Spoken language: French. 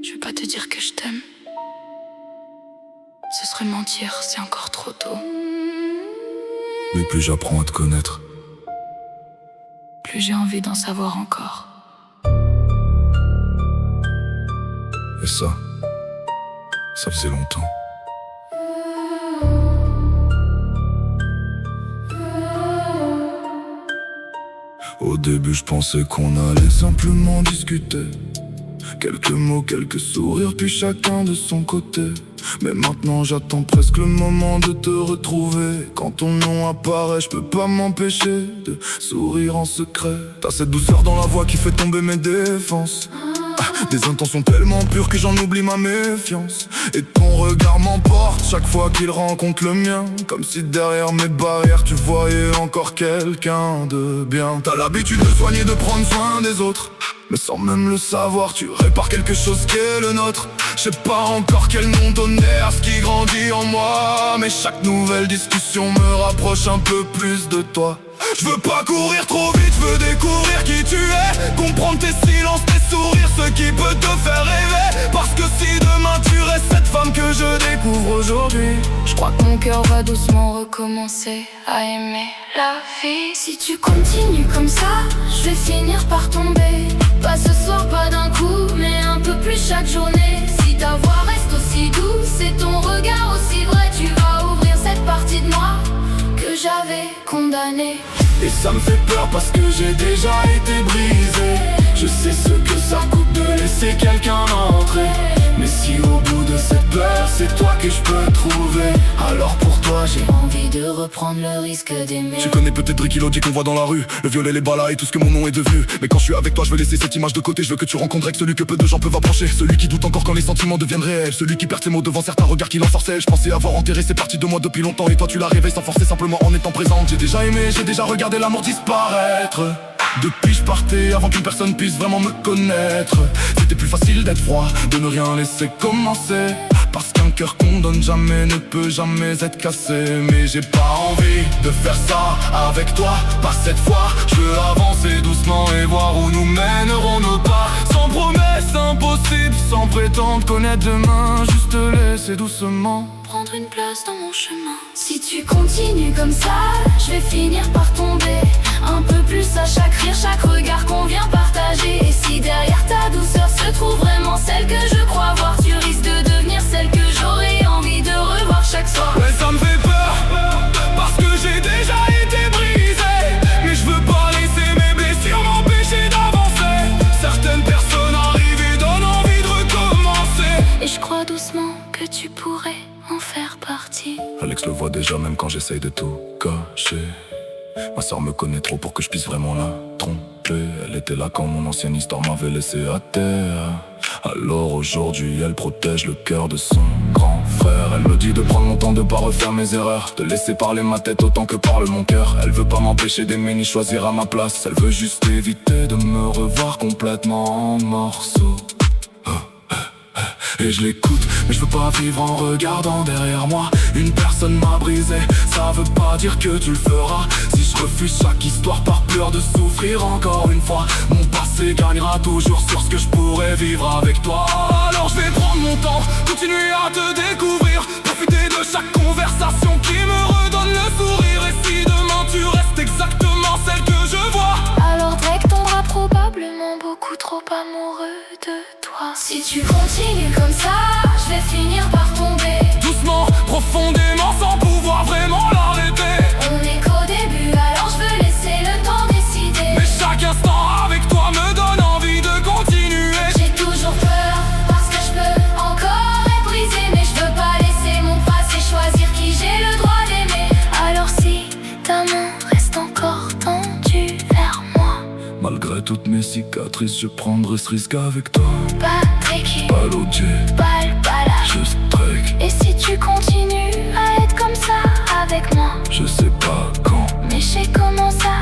Je vais pas te dire que je t'aime. Ce serait mentir, c'est encore trop tôt. Mais plus j'apprends à te connaître, Plus j'ai envie d'en savoir encore. et ça faisait longtemps. Au début je pensais qu'on allait simplement discuter. Quelques mots, quelques sourires, puis chacun de son côté. Mais maintenant j'attends presque le moment de te retrouver. Quand ton nom apparaît, je peux pas m'empêcher de sourire en secret. T'as cette douceur dans la voix qui fait tomber mes défenses. Des intentions tellement pures que j'en oublie ma méfiance. Et ton regard m'emporte chaque fois qu'il rencontre le mien. Comme si derrière mes barrières tu voyais encore quelqu'un de bien. T'as l'habitude de soigner, de prendre soin des autres, mais sans même le savoir tu répares quelque chose qui est le nôtre. Je sais pas encore quel nom donner à ce qui grandit en moi, mais chaque nouvelle discussion me rapproche un peu plus de toi. Je veux pas courir trop vite, je veux découvrir qui tu es. Comprendre tes silences, tes sourires, ce qui peut te faire rêver. Parce que si demain tu restes cette femme que je découvre aujourd'hui, Je crois que mon cœur va doucement recommencer à aimer la vie. Si tu continues comme ça, je vais finir par tomber. Pas ce soir, pas d'un coup, mais un peu plus chaque journée. Si ta voix reste aussi douce et ton regard aussi vrai, tu vas ouvrir cette partie de moi que j'avais condamnée. et ça me fait peur parce que j'ai déjà été brisé. Je sais ce que ça coûte de laisser quelqu'un entrer. Mais si au bout de cette peur, c'est toi que je peux trouver, alors pour toi j'ai Envie de reprendre le risque d'aimer. Tu connais peut-être Ricky Lodi qu'on voit dans la rue, le violet, les ballas et tout ce que mon nom est devenu. Mais quand je suis avec toi, je veux laisser cette image de côté. Je veux que tu rencontres avec celui que peu de gens peuvent approcher. Celui qui doute encore quand les sentiments deviennent réels. Celui qui perd ses mots devant certains regards qui l'ensorcellent. Je pensais avoir enterré ces parties de moi depuis longtemps, et toi tu la réveilles sans forcer, simplement en étant présente. J'ai déjà aimé, j'ai déjà regardé l'amour disparaître. Depuis je partais avant qu'une personne puisse vraiment me connaître. C'était plus facile d'être froid, de ne rien laisser commencer. Parce qu'un cœur qu'on donne jamais ne peut jamais être cassé. Mais j'ai pas envie de faire ça avec toi, pas cette fois. Je veux avancer doucement et voir où nous mèneront nos pas. Sans promesse impossible, sans prétendre connaître demain. Juste te laisser doucement Prendre une place dans mon chemin. Si tu continues comme ça, je vais finir par tomber. Un peu plus à chaque rire, chaque regard qu'on vient partager. Et si derrière ta douceur se trouve vraiment celle que je crois voir, tu risques de devenir celle que j'aurais envie de revoir chaque soir. Ouais, ça me fait peur, parce que j'ai déjà été brisé. Mais je veux pas laisser mes blessures m'empêcher d'avancer. Certaines personnes arrivent et donnent envie de recommencer. Et je crois doucement que tu pourrais en faire partie. Alex le voit déjà même quand j'essaye de tout cacher. Ma soeur me connaît trop pour que je puisse vraiment la tromper. Elle était là quand mon ancienne histoire m'avait laissé à terre. Alors aujourd'hui elle protège le cœur de son grand frère. Elle me dit de prendre mon temps, de pas refaire mes erreurs, de laisser parler ma tête autant que parle mon cœur. Elle veut pas m'empêcher d'aimer ni choisir à ma place. Elle veut juste éviter de me revoir complètement en morceaux. Et je l'écoute, mais je veux pas vivre en regardant derrière moi. Une personne m'a brisé, ça veut pas dire que tu le feras. Si je refuse chaque histoire par peur de souffrir encore une fois, mon passé gagnera toujours sur ce que je pourrais vivre avec toi. Alors je vais prendre mon temps, continuer à te découvrir, profiter de chaque conversation qui me redonne le sourire. Et si demain tu restes exactement celle que je vois, Alors Drake tombera probablement beaucoup trop amoureux de toi. Si tu continues comme ça, je vais finir par tomber. doucement, profondément, sans pouvoir vraiment l'arrêter. On est qu'au début, alors je veux laisser le temps décider. Mais chaque instant avec toi me donne envie de continuer. J'ai toujours peur, parce que je peux encore être brisé. Mais je veux pas laisser mon passé choisir qui j'ai le droit d'aimer. Alors si ta main reste encore tendue vers moi, Malgré toutes mes cicatrices, je prendrai ce risque avec toi. Patrick, Pas l'OG, pas le balage. juste Drake. Et si tu continues à être comme ça avec moi, Je sais pas quand, mais je sais comment ça